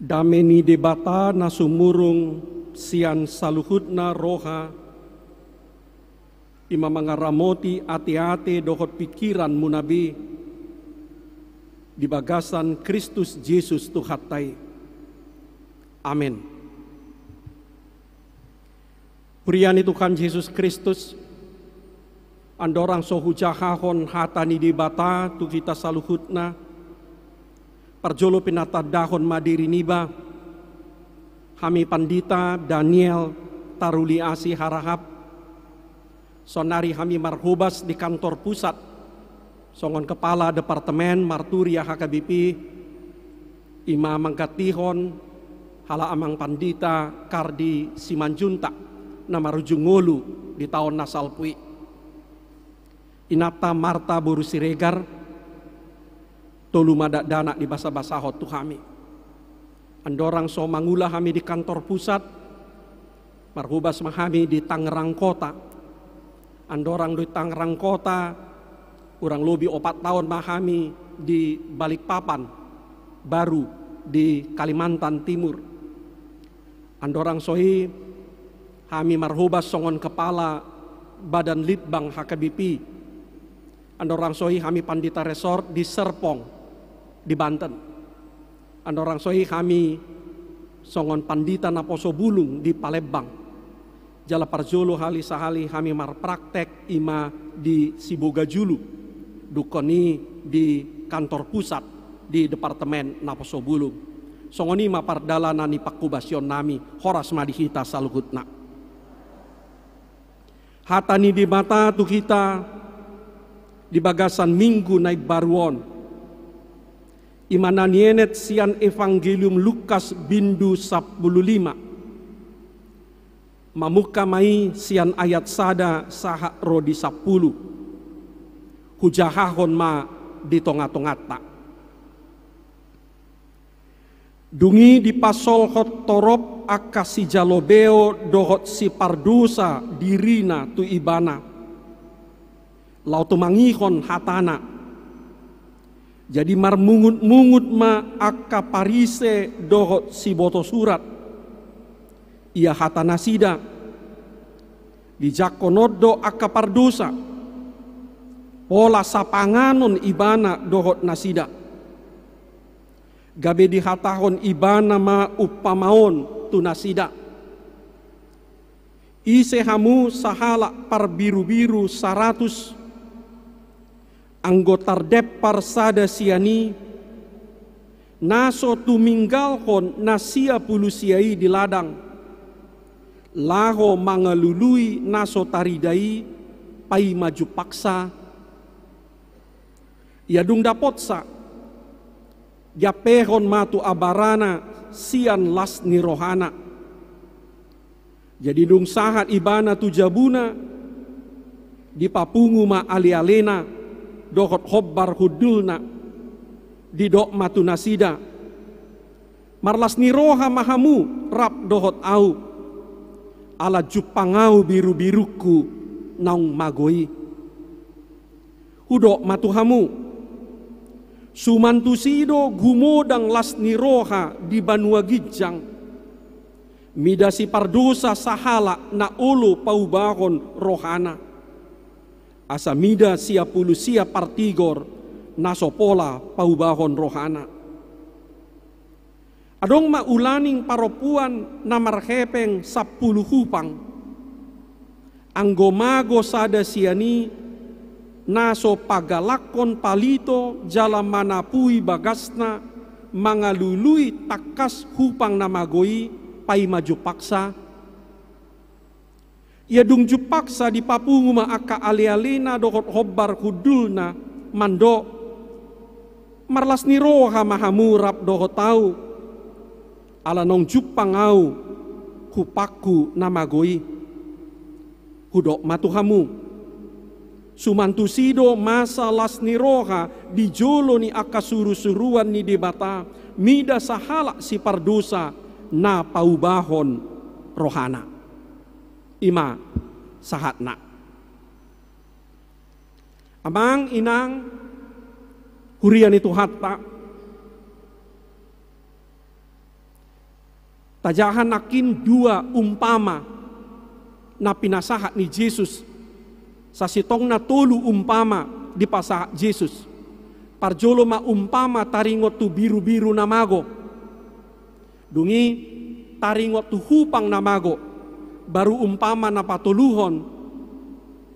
Dameni debata na sumurung sian saluhutna roha ima mangaramoti ate-ate dohot pikiran munabi di bagasan Kristus Yesus Tuhatai. Amin. Priani Tuhan Yesus Kristus, andorang sohujahahon hatani debata tu kita saluhutna, parjolo pinatadahon madiri niba, hami pandita Daniel Taruliasi Harahap, sonari hami marhubas di kantor pusat, songon kepala departemen Marturia HKBP, ima mangkatihon, hala amang pandita Kardi Simanjunta, nama rujungolu di tahun nasalpui. Inata Marta Boru Siregar, tolu madak dana di basa-basahot tu kami. Andorang so mangula kami di kantor pusat, marhubas mahami di Tangerang Kota. Andorang di Tangerang Kota, kurang lebih 4 tahun mahami di Balikpapan, baru di Kalimantan Timur. Andorang sohi, kami marhubas songon kepala Badan Litbang HKBP. Andorang sohi kami pandita resort di Serpong, di Banten. Andorang sohi kami songon pandita Naposo Bulung di Palembang. Jala parjolo hali sahali kami marpraktek ima di Sibogajulu. Dukoni di kantor pusat di Departemen Naposo Bulung. Songoni ma pardalanan ni pakubasyon nami horas madihita saluhutna. Hatani di mata tu kita di bagasan minggu naik baruon. Imana nienet sian Evangelium Lukas bindu 15. Mamuka mai sian ayat sada saha rodi 10. Hujahahon ma di tonga-tongata. Dungi di pasol hot torop akasi jalobeo dohot si pardusa dirina tu ibana. Lau tu mangihon hatana. Jadi marmungut-mungut ma akka parise dohot si boto surat. Ia hatana sida. Di jakonodo akka pardusa. Pola sapanganon ibana dohot nasida. Gabe di hatahon ibana ma upamaon tu nasida. Ise hamu sahala par biru-biru 100. Anggotar depar sada siani. Naso tuminggalkon nasia pulusiai di ladang. Laho mangalului naso taridai pai maju paksa. Yadung dapotsa. Japehon matu abarana sian las nirohana. Jadi dung sahat ibana tu jabuna di papungu ma ali-alena dohot hobbar hudulna di dok matu nasida. Marlas niroha mahamu rap dohot au ala jupangau biru-biruku naung magoi. Hudok matu hamu sumantusido gumodang las niroha di Banua Gijang. Midasi pardosa sahala na olo paubahon rohana. Asa mida sia pulusia partigor nasopola paubahon rohana. Adong maulaning paropuan na marhepeng 10 hupang. Anggomago sada siani naso pagalakon palito jala manapui bagasna mangalului takas hupang namagoi pai maju paksa. Ia dung jupaksa di papungu ma aka ale-alena dohot hobbar hudulna mando. Marlas niroha mahamurap dohot tau. Ala nong jupangau hupaku namagoi. Hudok matuhamu. Sumantusido masa las niroha di jolo ni akasuru-suruan ni debata mida sahala si pardosa na paubahon rohana. Ima sahatna. Amang inang hurian itu hatta Tajahan nakin dua umpama na pinasahat ni Jesus. Sa sitong na tulu umpama di pasahat Jesus. Parjolo ma umpama taringot tu biru-biru na mago. Dungi taringot tu hupang na mago. Baru umpama na patuluhon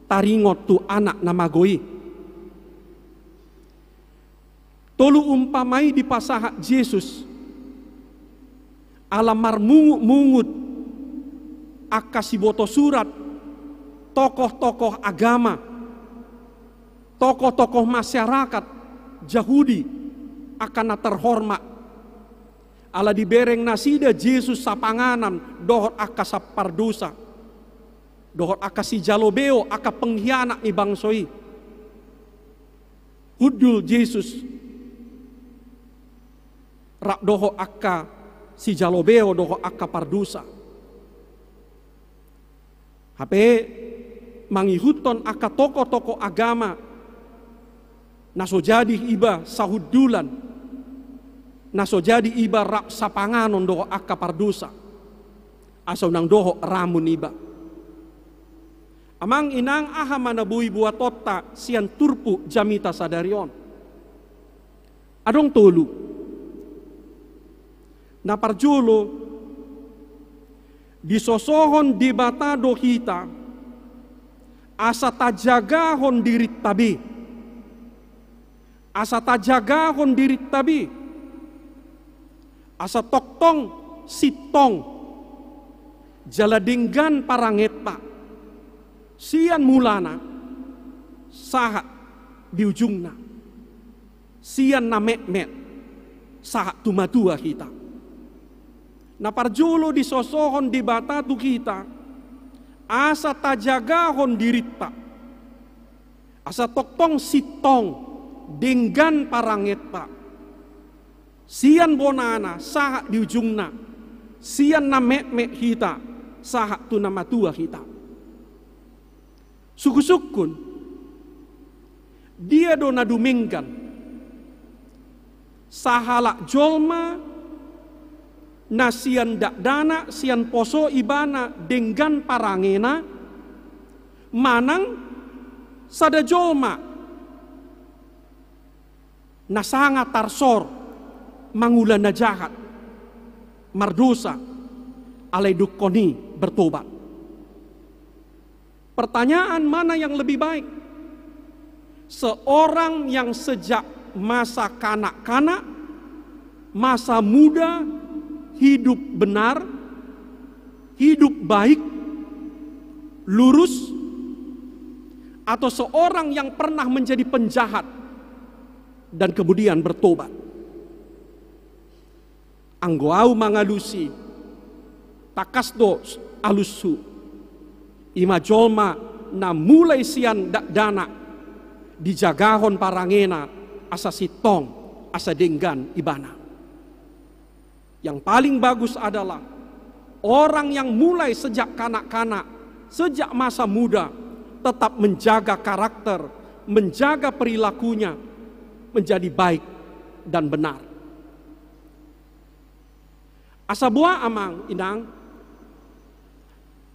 taringot tu anak na magoi. Tolu umpamai di pasahat Jesus. Alamar mungut akasiboto surat tokoh-tokoh agama, tokoh-tokoh masyarakat Yahudi akan terhormat. Ala dibereng nasida Jesus sapanganan dohot aka sapardosa, dohot aka si jalobeo aka pengkhianat ni bangsoi. Hudul Jesus rak dohot aka si jalobeo dohot aka pardosa. Hape mangihuton aka toko-toko agama naso jadi iba sahudulan, naso jadi iba rak sapanganon doho aka pardosa, aso nang doho ramun iba. Amang inang aha manabui buat tota sian turpu jamita sadarion. Adong tolu. Na parjolo disosohon di batado kita asa tajagahon diri tabi, asa tajagahon diri tabi, asa toktong sitong jaladinggan parangeta sian mulana sahat di ujungna sian na met sahat tumatua kita. Na parjolo disosohon di batatu kita asa tajagahon dirita, asa toktong sitong denggan parangeta sian bonana sahat di ujungna sian na met kita sahat tu nama tua kita. Suku-sukun dia do naduminggan sahala jolma na sian dakdana sian poso ibana denggan parangena manang sada jolma na sangat tarsor mangulan na jahat mardosa alay dukoni bertobat. Pertanyaan mana yang lebih baik? Seorang yang sejak masa kanak-kanak, masa muda, hidup benar, hidup baik, lurus, atau seorang yang pernah menjadi penjahat dan kemudian bertobat. Anggoau mangalusi, takasdo alusu, ima jolma na mulai sian dana dijagahon parangena asa sitong asa denggan ibana. Yang paling bagus adalah orang yang mulai sejak kanak-kanak, sejak masa muda, tetap menjaga karakter, menjaga perilakunya, menjadi baik dan benar. Asa buah amang inang,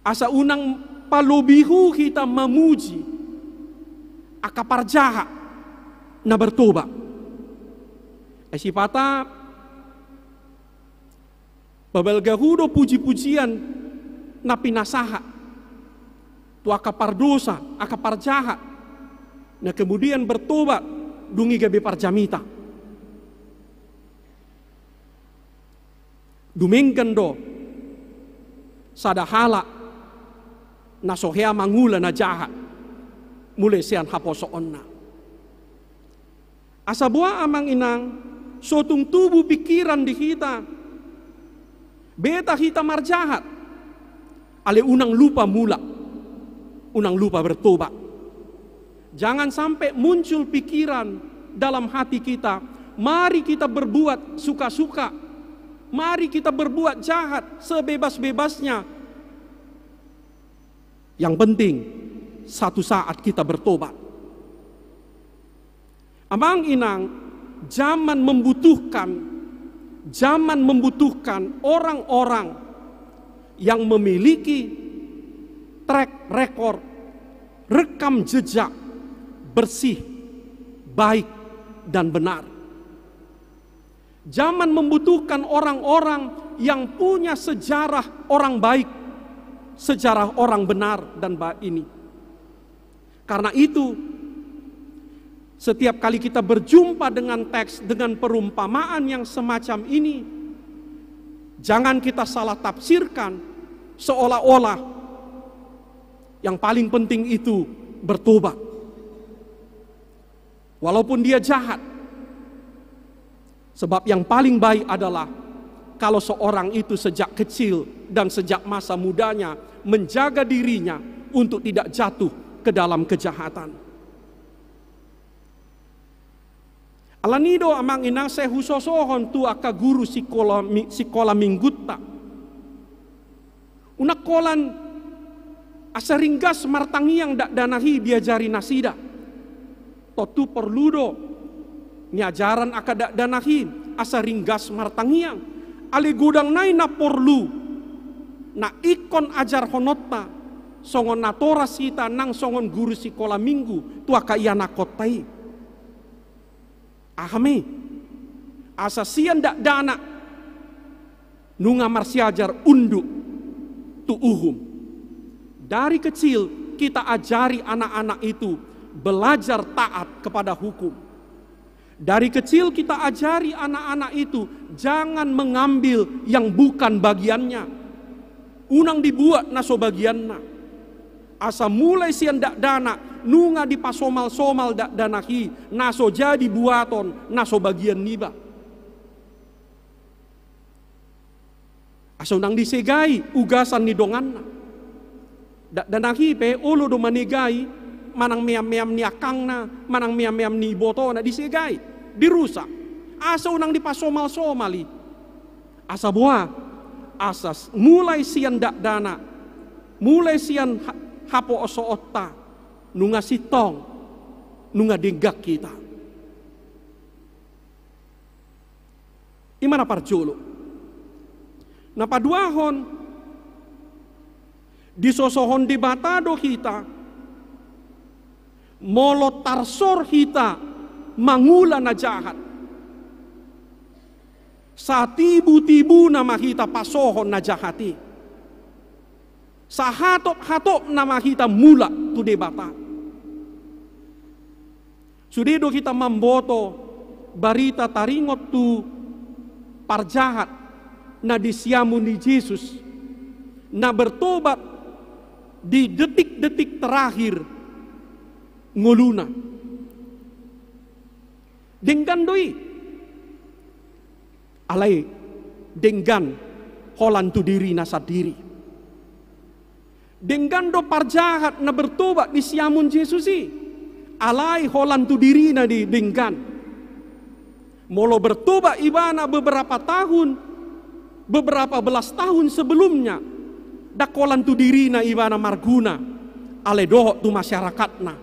asa unang palubihu kita memuji, akapar jahat, na bertobat. Esipata babalgahudo puji-pujian na pinasaha tu akapar dosa, akapar jahat, na kemudian bertobat dungi gabi parjamita. Dumingkan do sadahala na sohea mangula na jahat mulai sian haposoon na. Asa buah amang inang sotung tubuh pikiran di kita beta kita marjahat, ale unang lupa mula, unang lupa bertobat. Jangan sampai muncul pikiran dalam hati kita, mari kita berbuat suka-suka, mari kita berbuat jahat sebebas-bebasnya. Yang penting satu saat kita bertobat. Amang inang, zaman membutuhkan zaman membutuhkan orang-orang yang memiliki track record, rekam jejak bersih, baik, dan benar. Zaman membutuhkan orang-orang yang punya sejarah orang baik, sejarah orang benar dan baik ini. Karena itu, setiap kali kita berjumpa dengan teks, dengan perumpamaan yang semacam ini, jangan kita salah tafsirkan seolah-olah yang paling penting itu bertobat. Walaupun dia jahat. Sebab yang paling baik adalah kalau seorang itu sejak kecil dan sejak masa mudanya menjaga dirinya untuk tidak jatuh ke dalam kejahatan. Alanido amang inang sehusosohon tu aka guru sikola minggutta. Unak kolan asaringgas martangiang dak danahi diajari nasida. Totu perludo niajaran aka dak danahi asaringgas martangiang. Ali gudang nai na porlu na ikon ajar honotta songon natora sita nang songon guru sikola minggu tu aka iya nakotai. Ahami asasian dak dana nunga marsiajar unduk tu uhum. Dari kecil kita ajari anak-anak itu belajar taat kepada hukum. Dari kecil kita ajari anak-anak itu jangan mengambil yang bukan bagiannya. Unang dibuat naso bagianna. Asa mulai sian dak dana nunga di pasomal-somal dak danahi naso jadi buaton naso bagian niba. Asa unang disegai ugasan ni donganna. Dak danahi pe ulu do manigai manang meam-meam ni akangna, manang meam-meam ni botona disegai, dirusak. Asa unang di pasomal-somali. Asa buah, asa mulai sian dak dana, mulai sian hapo oso otta, nunga sitong, nunga denggak kita. Imana parjolo. Napaduahon, disosohon di batado kita, molo tarsor kita, mangula na jahat. Sa tibu-tibu nama kita pasohon na jahati. Sa hatop-hatop nama kita mula tu debata. Sudedo kita memboto barita taringot tu parjahat na disiamu ni Yesus na bertobat di detik-detik terakhir nguluna. Denggan doi alai denggan holan tu diri nasa diri. Dengan do parjahat na bertobat di siamun Yesusi. Alai holan tu diri na di denggan. Molo bertobat ibana beberapa tahun, beberapa belas tahun sebelumnya. Dakolan tu diri na ibana marguna. Ale dohok tu masyarakatna.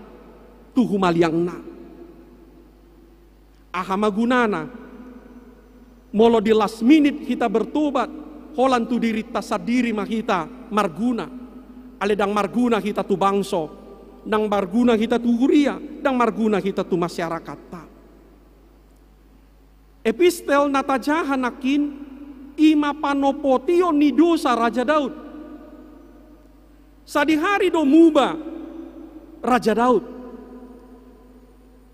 Tu humaliangna. Ahamagunana. Molo di last minute kita bertobat. Holan tu diri tasadiri mahita marguna. Ale dang marguna kita tu bangso, dang marguna kita tu huria, dang marguna kita tu masyarakat ta. Epistel natajahan nakin ima panopotio ni dosa Raja Daud. Sa di hari do muba Raja Daud.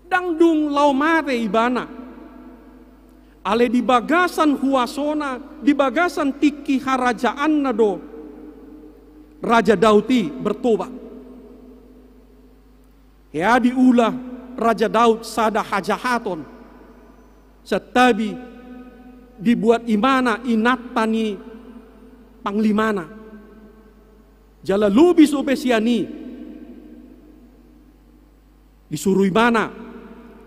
Dang dung lau mate ibana. Ale di bagasan huasona, di bagasan tiki harajaan na do. Raja Dauti bertobat. Ya diulah Raja Daud sada hajahaton. Setabi dibuat imana inatani panglimana. Jala lubis upesiani. Disuruh imana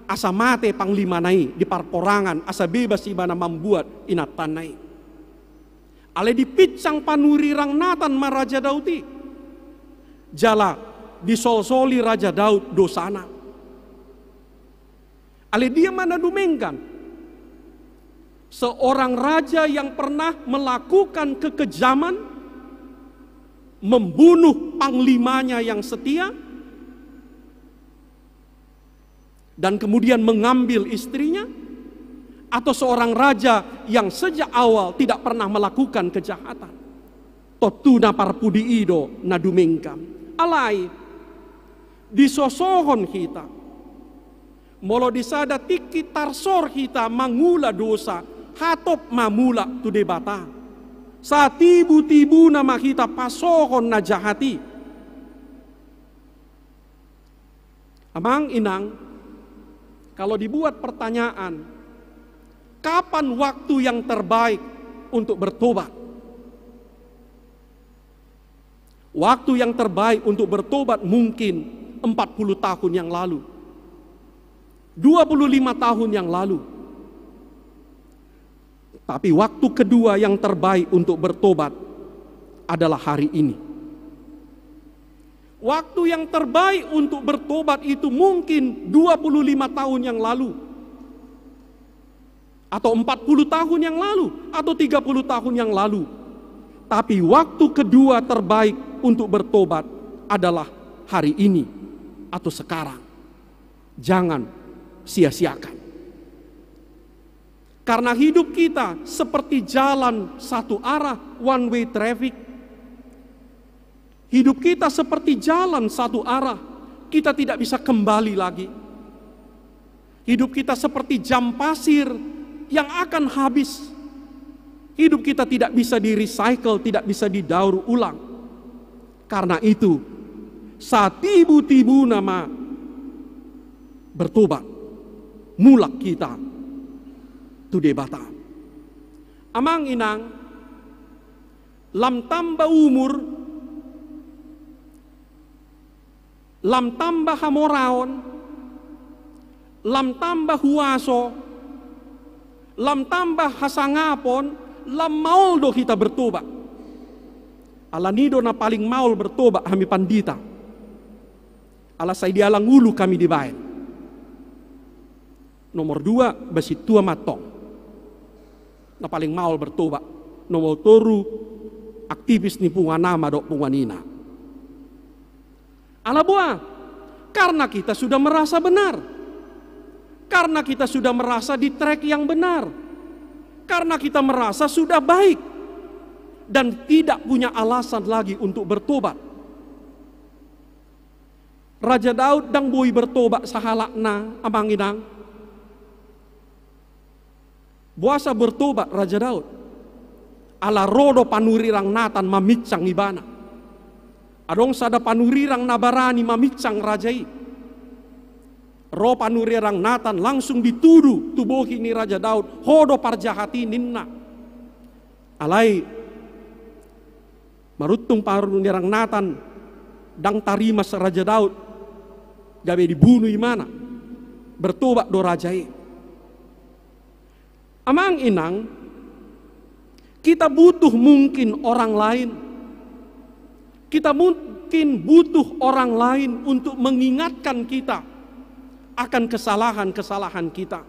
asa mate panglimanai di parporangan asa bebas imana membuat inatanai. Ale dipitsang panurirang natan ma Raja Dauti. Jala disolsoli Raja Daud dosana. Ale dia mana dumengkan. Seorang raja yang pernah melakukan kekejaman, membunuh panglimanya yang setia, dan kemudian mengambil istrinya, atau seorang raja yang sejak awal tidak pernah melakukan kejahatan. Totuna parpudi ido nadumengkam. Alai disosohon kita, molo disada tiki tarsor kita mangula dosa, hatop mamula tu debata. Saat tibu-tibu nama kita pasohon na jahati. Amang inang, kalau dibuat pertanyaan, kapan waktu yang terbaik untuk bertobat? Waktu yang terbaik untuk bertobat mungkin 40 tahun yang lalu, 25 tahun yang lalu. Tapi waktu kedua yang terbaik untuk bertobat adalah hari ini. Waktu yang terbaik untuk bertobat itu mungkin 25 tahun yang lalu, atau 40 tahun yang lalu, atau 30 tahun yang lalu. Tapi waktu kedua terbaik untuk bertobat adalah hari ini atau sekarang. Jangan sia-siakan. Karena hidup kita seperti jalan satu arah, one way traffic. Hidup kita seperti jalan satu arah, kita tidak bisa kembali lagi. Hidup kita seperti jam pasir yang akan habis. Hidup kita tidak bisa di-recycle, tidak bisa didaur ulang. Karena itu, saat tibu-tibu nama bertobat, mulak kita tu debata. Amang inang, lam tambah umur, lam tambah hamoraon, lam tambah huaso, lam tambah hasangapon, lam maul do kita bertobat. Ala nido na paling maul bertobat kami pandita. Ala say dialang ulu kami dibayan. Nomor 2, basi tua matong. Na paling maul bertobat. Nomor 3, aktivis ni punganama do punganina. Ala buah, karena kita sudah merasa benar. Karena kita sudah merasa di track yang benar. Karena kita merasa sudah baik. Dan tidak punya alasan lagi untuk bertobat. Raja Daud dang bui bertobat sahalakna amang inang. Buasa bertobat Raja Daud. Ala rodo panurirang natan mamicang ibana. Adong sada panurirang nabarani mamicang rajai. Ro panurirang natan langsung dituduh tubuhi ni Raja Daud. Hodo parjahati ninna. Alai marutung panurirang natan dang tarima Raja Daud. Gabe dibunuh imana. Bertobat do rajai. Amang inang, kita butuh mungkin orang lain. Kita mungkin butuh orang lain untuk mengingatkan kita akan kesalahan-kesalahan kita.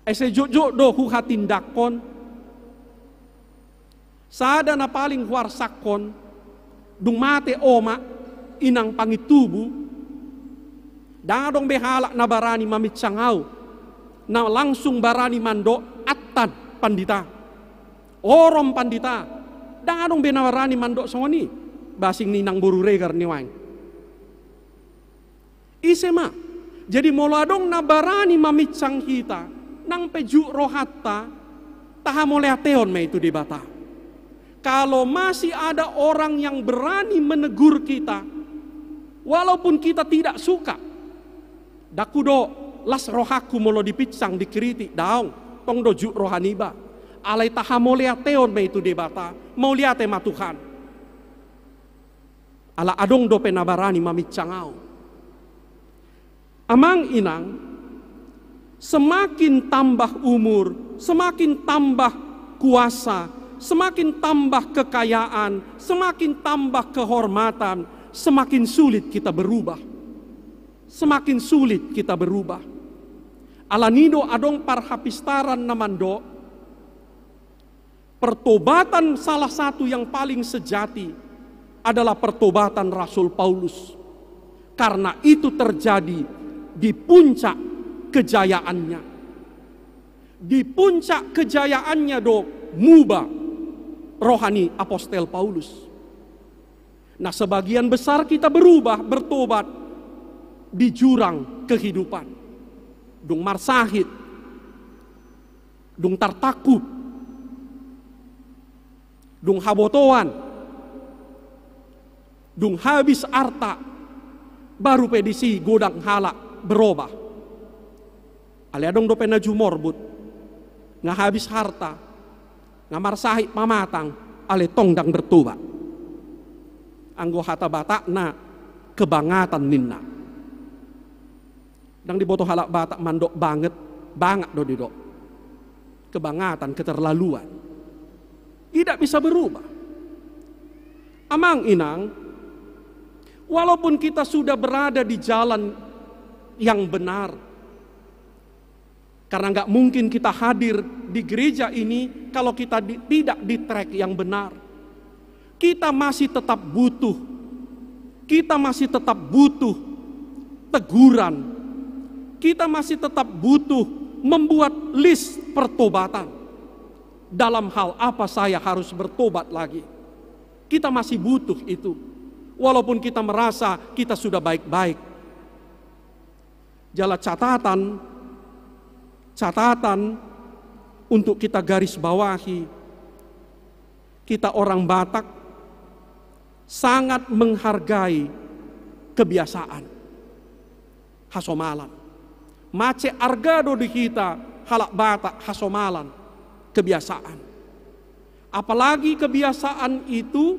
Ese jojo do huhatindakon. Sada na paling warsakon, dung mate oma, inang pangitubu, dangadong behalak na barani mamitsangau, na langsung barani mando atan pandita. Orom pandita. Dangadong benawarani mando songoni. Basing ninang buru regar ni wang. Isema. Jadi moladong nabarani mamitsang kita. Nang peju rohatta. Taha moleateon me itu debata. Kalau masih ada orang yang berani menegur kita. Walaupun kita tidak suka. Dakudo. Las rohaku molo dipitsang dikritik daong tong doju rohaniba alai taha molea teon me itu debata mau liate ma Tuhan ala adong do penabarani mamitsangau. Amang inang, semakin tambah umur, semakin tambah kuasa, semakin tambah kekayaan, semakin tambah kehormatan, semakin sulit kita berubah. Semakin sulit kita berubah. Alanido adong parhapistaran namando, pertobatan salah satu yang paling sejati adalah pertobatan Rasul Paulus. Karena itu terjadi di puncak kejayaannya. Di puncak kejayaannya muba rohani apostel Paulus. Nah, sebagian besar kita bertobat di jurang kehidupan. Dung marsahit, dung tartakub, dung habotoan, dung habis arta, baru pedisi godang halak berubah. Ale adong do pena jumorbut, nga habis harta, nga marsahit mamatang, ale tongdang bertobat. Anggo hata bata na kebangatan ninna. Dang diboto halak bata mandok banget do didok. Kebangatan, keterlaluan. Tidak bisa berubah. Amang inang, walaupun kita sudah berada di jalan yang benar, karena nggak mungkin kita hadir di gereja ini kalau kita tidak di track yang benar. Kita masih tetap butuh teguran. Kita masih tetap butuh membuat list pertobatan. Dalam hal apa saya harus bertobat lagi? Kita masih butuh itu. Walaupun kita merasa kita sudah baik-baik. Jala catatan untuk kita garis bawahi. Kita orang Batak sangat menghargai kebiasaan. Hasomalan. Mace argado di kita halak Batak hasomalan. Kebiasaan. Apalagi kebiasaan itu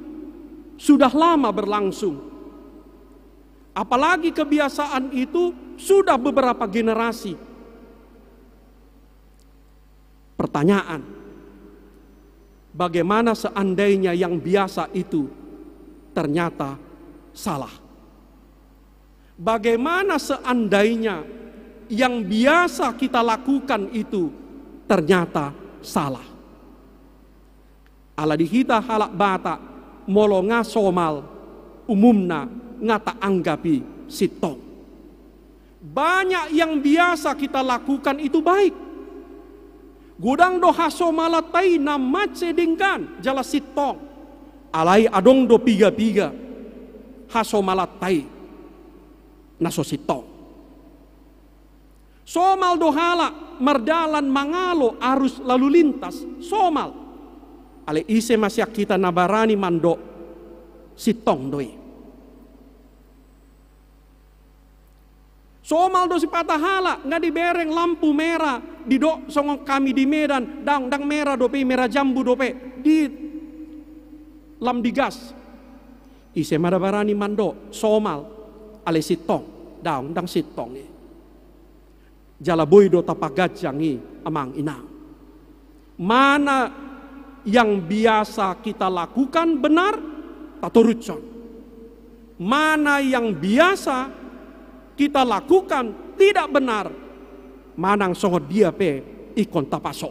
sudah lama berlangsung. Apalagi kebiasaan itu sudah beberapa generasi. Pertanyaan, bagaimana seandainya yang biasa itu ternyata salah? Bagaimana seandainya yang biasa kita lakukan itu ternyata salah? Ala dihita halak Batak molo ngasomal umumna ngata anggapi sitong. Banyak yang biasa kita lakukan itu baik. Gudang do hasomalatai na mace dingkan jala sitong. Alai adong do piga-piga hasomalatai naso sitong. Somal do hala merdalan mangalo arus lalu lintas somal. Ale ise masyak kita nabarani mando sitong doi. Somal do si patah hala nggak dibereng lampu merah di do songong kami di Medan dang merah dope merah jambu dope di lam digas. Ise madabarani mando somal ale sitong dang sitong ni. Jala boy do tapagajangi amang inang. Mana yang biasa kita lakukan benar, taturutson. Mana yang biasa kita lakukan tidak benar, manang songot dia pe ikon tapaso.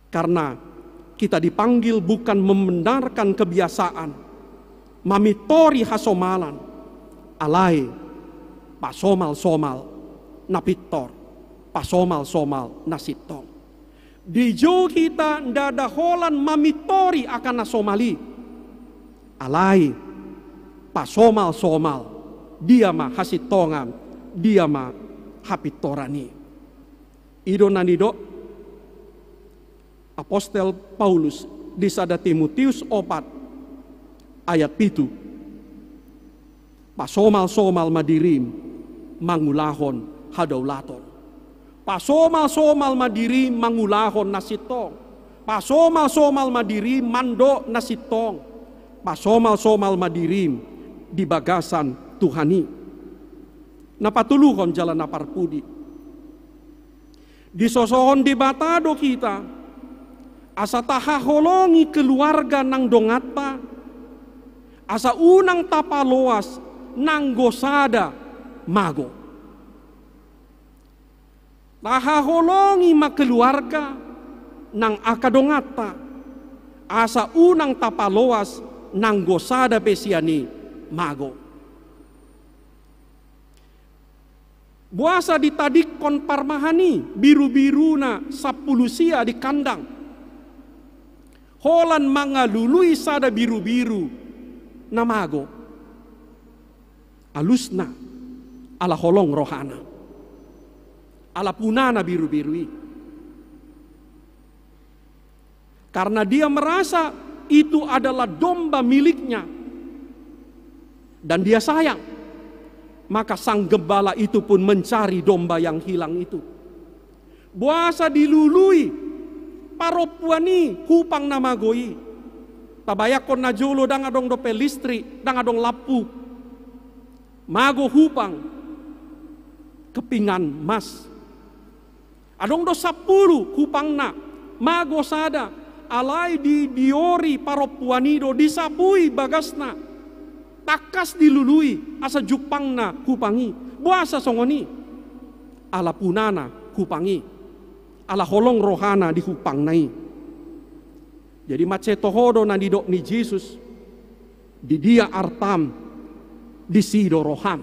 Karena kita dipanggil bukan membenarkan kebiasaan, mamitori hasomalan, alai pasomal-somal napitor. Pasomal-somal nasitong. Di jo kita ndada holan mamitori akan nasomali. Alai pasomal-somal dia mah hasitongan, dia mah hapitorani. Ido nanido Apostel Paulus di sada Timotius 4 ayat 7. Pasomal-somal madirim mangulahon hadaulaton. Pasomal-somal madiri mangulahon nasitong. Pasomal-somal madiri mando nasitong. Pasomal-somal madiri di bagasan Tuhani. Napatuluhon jalan naparpudi. Disosohon di batado kita. Asa tahaholongi keluarga nang dongatpa. Asa unang tapaloas nang gosada mago. Tahaholongi makeluarga nang akadongata asa unang tapaloas nang gosada besiani mago. Buasa ditadik kon parmahani biru-biru na sapulusia di kandang. Holan mangalului sada biru-biru na mago. Alusna ala holong rohana. Ala punana biru-birui. Karena dia merasa itu adalah domba miliknya. Dan dia sayang. Maka sang gembala itu pun mencari domba yang hilang itu. Buasa dilului. Paropuani hupang namagoi. Tabayakon na jolo dang adong dope listri, dang adong lapu. Mago hupang. Kepingan mas. Adong do 10 hupang na. Mago sada. Alai di diori paropuanido disapui bagasna. Takas dilului asa jupang na hupangi. Buasa songoni. Ala punana hupangi. Ala holong rohana di hupang nai. Jadi macetohodo na didok ni Jesus. Di dia artam. Di sido roham.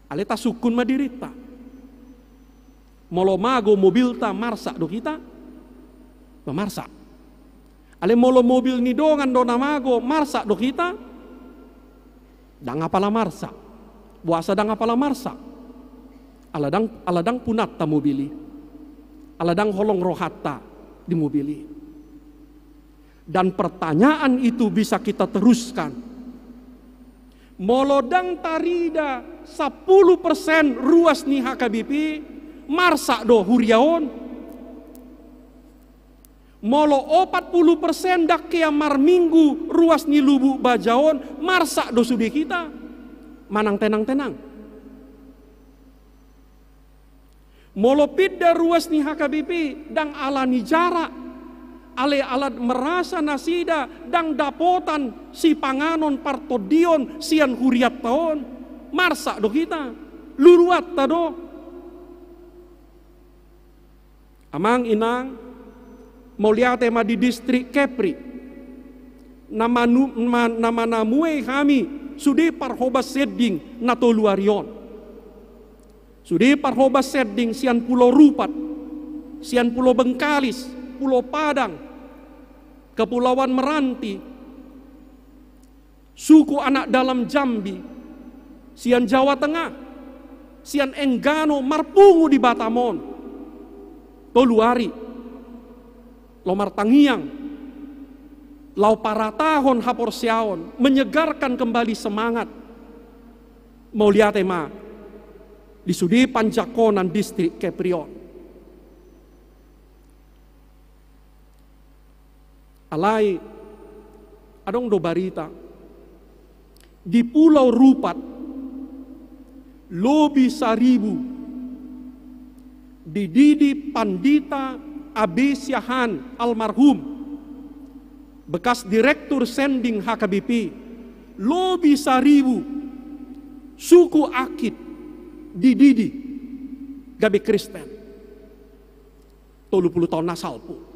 Aleta sukun madirita. Molo mago mobil ta marsa do kita. Marsa. Ale molo mobil ni dongan do namago marsa do kita. Dang apala marsa. Buasa dang apala marsa. Aladang punat ta mobili. Aladang holong rohata di mobili. Dan pertanyaan itu bisa kita teruskan. Molodang tarida 10% ruas ni HKBP marsa do huriaon. Molo 40% dak kia mar minggu ruas ni lubu bajaon marsa do sude kita. Manang tenang-tenang. Molo pidda ruas ni HKBP dang ala ni jarak. Ale alat merasa nasida dang dapotan si panganon partodion sian huriat taon. Marsa do kita. Luruat tado. Amang inang mau lihat tema di distrik Kepri. Nama namue kami sudah parhoba seding nato luarion. Sudah parhoba seding sian Pulau Rupat, sian Pulau Bengkalis, Pulau Padang, Kepulauan Meranti, suku anak dalam Jambi, sian Jawa Tengah, sian Enggano Marpungu di Batamon, Toluari, Lomar Tangiang, Lau Paratahon Haporsiaon, menyegarkan kembali semangat. Mau lihat tema di Sudi Panjakonan distrik Keprion. Alai adong do barita di Pulau Rupat lobi 1000 dididi Pandita Abisyahan almarhum bekas direktur sending HKBP lobi 1000 suku Akit dididi gabe Kristen 30 tahun nasalpu.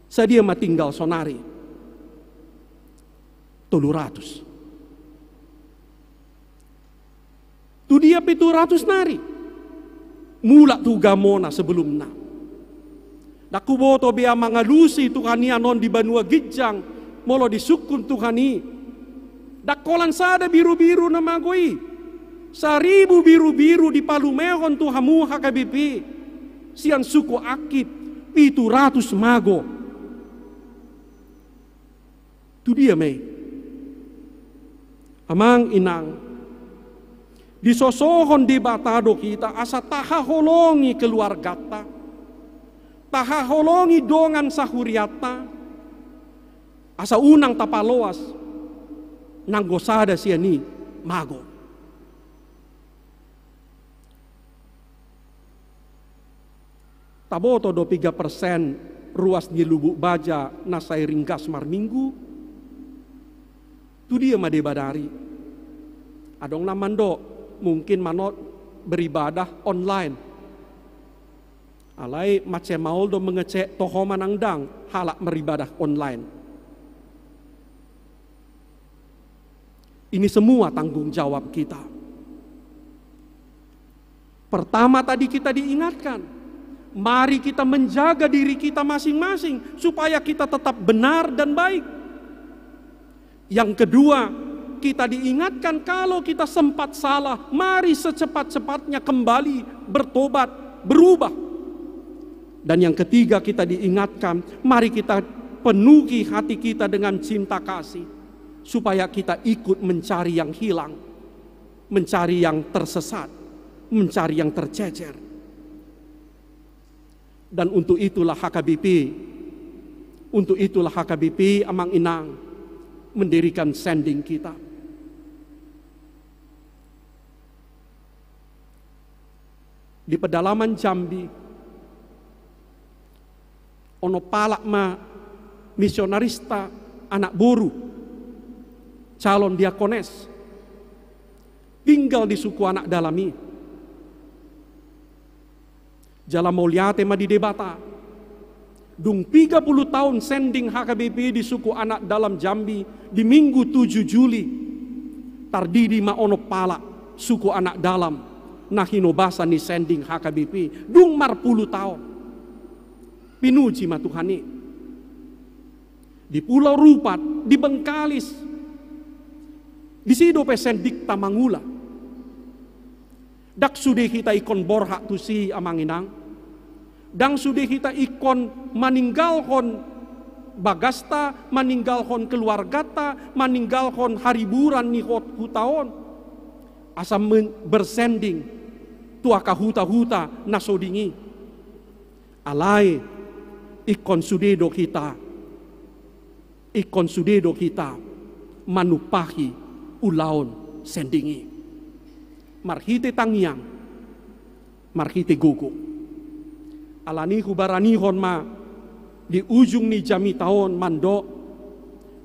Saya dia tinggal sonari 300. Tu dia 700 nari. Mula tu gamona sebelumna. Daku boto bea mangalusi Tuhani anon di Banua Gijang. Molo disukun Tuhani. Dakolan sada biru-biru na magoi. 1000 biru-biru di Palumehon Tuhamu HKBP. Sian suku Akit 700 mago. Itu dia mei. Amang inang. Disosohon di batado kita asa tahaholongi keluargata. Tahaholongi dongan sahuriata. Asa unang tapaloas. Nang gosada siani mago. Taboto 3% ruas di Lubuk Baja nasai ringgas mar minggu. Tu dia made badari. Adong namando mungkin manot beribadah online. Alai macam mau do mengecek toho manangdang halak beribadah online. Ini semua tanggung jawab kita. Pertama tadi kita diingatkan, mari kita menjaga diri kita masing-masing supaya kita tetap benar dan baik. Yang kedua, kita diingatkan kalau kita sempat salah, mari secepat-cepatnya kembali bertobat, berubah. Dan yang ketiga, kita diingatkan, mari kita penuhi hati kita dengan cinta kasih, supaya kita ikut mencari yang hilang, mencari yang tersesat, mencari yang tercecer. Dan untuk itulah HKBP Amang Inang mendirikan sending kita. Di pedalaman Jambi, ono palak ma misionarista anak boru, calon diakones, tinggal di suku anak dalami. Jala Mauliate ma di debata. Dung 30 tahun sending HKBP di suku anak dalam Jambi di Minggu 7 Juli. Tardidi ma ono pala suku anak dalam nahino basa ni sending HKBP. Dung mar 10 tahun. Pinuji ma Tuhani. Di Pulau Rupat, di Bengkalis. Di sido pe sendik tamangula. Dak sudah kita ikon borhak tusi Amang Inang. Dang sudah kita ikon maninggalkon bagasta, maninggalkon keluargata, maninggalkon hariburan ni hutaon. Asam bersending tuaka huta-huta nasodingi. Alai ikon sudedo kita. Ikon sudedo kita manupahi ulaon sendingi. Marhite tangyang, marhite gugu. Alani hubaranihon ma di ujung ni jami tahun mando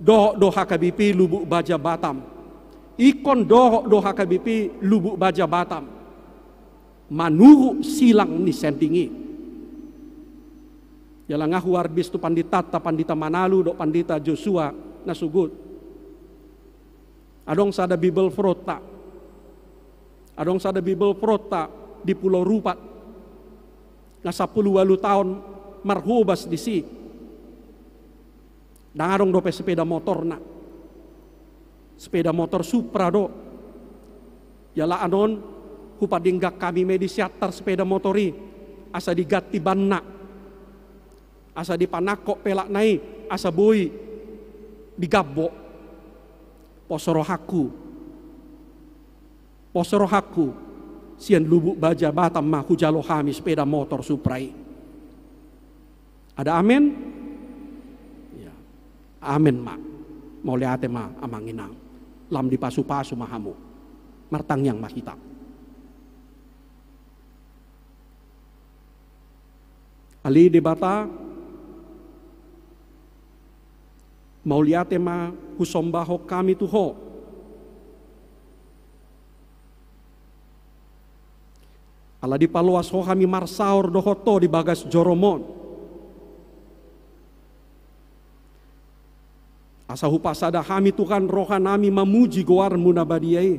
do HKBP Lubuk Baja Batam. Ikon do HKBP Lubuk Baja Batam. Manuhu silang ni sendingi. Yalang aku arbis tu pandita Manalu do pandita Joshua nasugut. Adong sada Bible frota. Adong sada Bible frota di Pulau Rupat. Nga 10 tahun marhubas di si. Dan adong dope sepeda motor na. Sepeda motor Supra do. Yala anon hupadinggak kami medisiatar sepeda motori. Asa digati banna. Asa dipanakok pelak nai. Asa boi digabbo. Posorohaku. Sian Lubuk Baja Batam mahu jalo kami sepeda motor Suprai. Ada amin? Ya. Amin mak. Mau lihat ma Amang Inang. Lam di pasu-pasu mahamu. Martang yang mahita. Ali debata. Mau lihat ma husombaho kami tuho. Ala di paluas ho kami marsaur dohoto di bagas Joromon. Asa hupasada kami Tuhan rohanami mamuji goar munabadiai.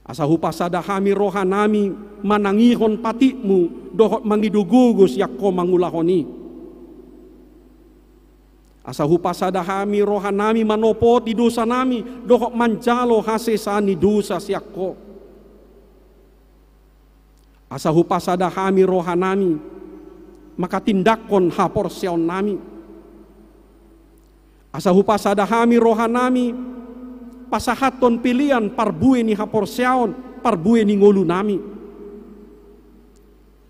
Asa hupasada kami rohanami manangihon patikmu dohot mangidugugus yakko mangulahoni. Asa hupasada kami rohanami manopoti dosa nami dohot manjalo hasesani dosa siakko. Asa hupasada kami rohanami maka tindakon haporsion nami. Asa hupasada kami rohanami pasahaton pilihan parbue ni haporsion parbue ni ngolu nami.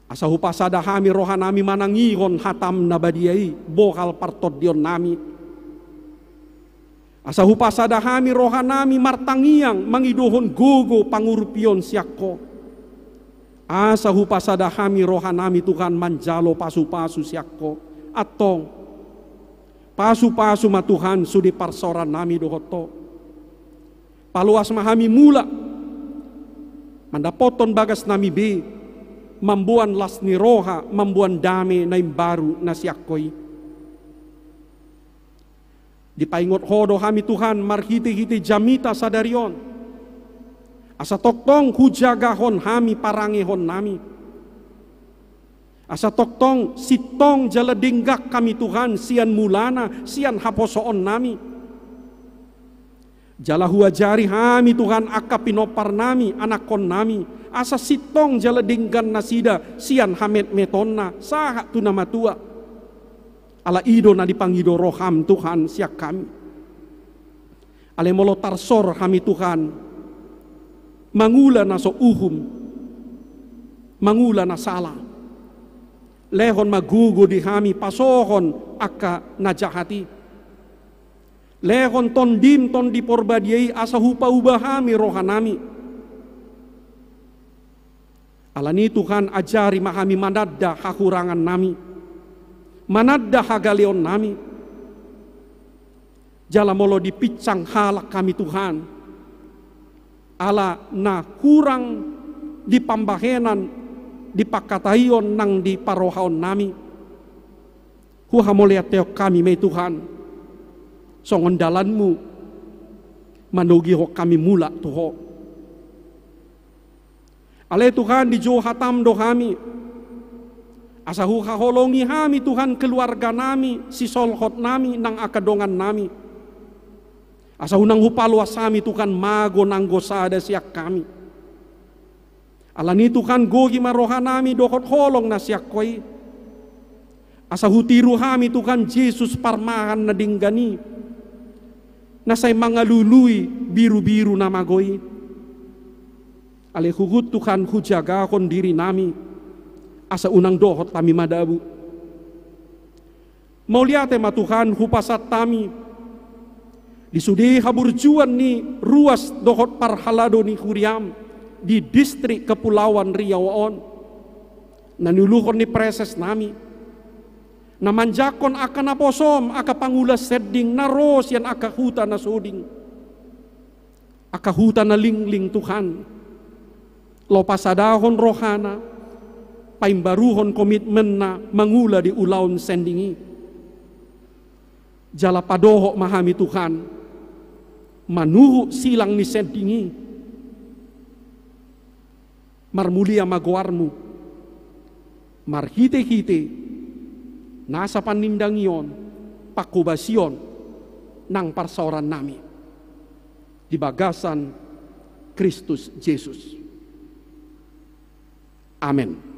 Asa hupasada kami rohanami manangihon hatam nabadiai bokal partodion nami. Asa hupasada kami rohanami martangiang mangidohon gogo pangurupion siakko. Asa hupasada kami rohanami Tuhan manjalo pasu-pasu siakko atong pasu-pasu ma Tuhan sudi parsoran nami dohoto paluas mahami mula mandapoton bagas nami be mambuan las ni roha mambuan dame na baru na siakoy. Dipaingot hodo kami Tuhan marhiti-hiti jamita sadarion. Asa toktong hujagahon kami parangehon nami. Asa toktong sitong jaladinggak kami Tuhan sian mulana sian haposoon nami. Jala huajari kami Tuhan aka pinopar nami anakon nami. Asa sitong jaladinggan nasida sian hamet metonna saha tunamatua. Ala ido na dipangido roham Tuhan siak kami. Ale molo tarsor kami Tuhan. Mangula na so uhum. Mangula na salah. Lehon magugo di kami pasohon aka najahati. Lehon tondim ton di porbadiai asa hupa ubahami rohanami. Ala ni Tuhan ajari mahami manadda hakurangan nami. Manadda hagalion nami. Jala molo dipicang halak kami Tuhan. Ala na kurang dipambahenan dipakatayon nang diparohaon nami. Huha moliat teok kami may Tuhan. Songon dalanmu manugi ho kami mula tuho. Ale Tuhan di jo hatam do kami. Asa huha holongi kami Tuhan keluarga nami, si solhot nami, nang akadongan nami. Asa hunang hupaluas kami Tuhan mago nang gosada siak kami. Alani Tuhan gogi maroha nami dokot holong na siak koi. Asa hutiru kami Tuhan Yesus parmahan na dinggani. Nasay mga lului biru-biru na magoy. Ale hugut Tuhan hujagakon diri nami. Asa unang dohot kami madabu. Mauliate ma Tuhan hupasat kami. Disudi haburjuan ni ruas dohot parhalado ni Huriam di distrik Kepulauan Riau. Nanuluhon ni preses nami. Namanjakon aka naposom aka pangulas seding naros yan aka huta na suding. Aka huta na lingling Tuhan. Lopasadahon rohana. Paimbaruhon komitmen na mangula di ulaun sendingi. Jala padoho mahami Tuhan. Manuhu silang ni sendingi. Marmulia magwarmu. Marhite-hite. Nasa panindangion. Pakubasyon. Nang parsaoran nami. Di bagasan Kristus Yesus. Amen.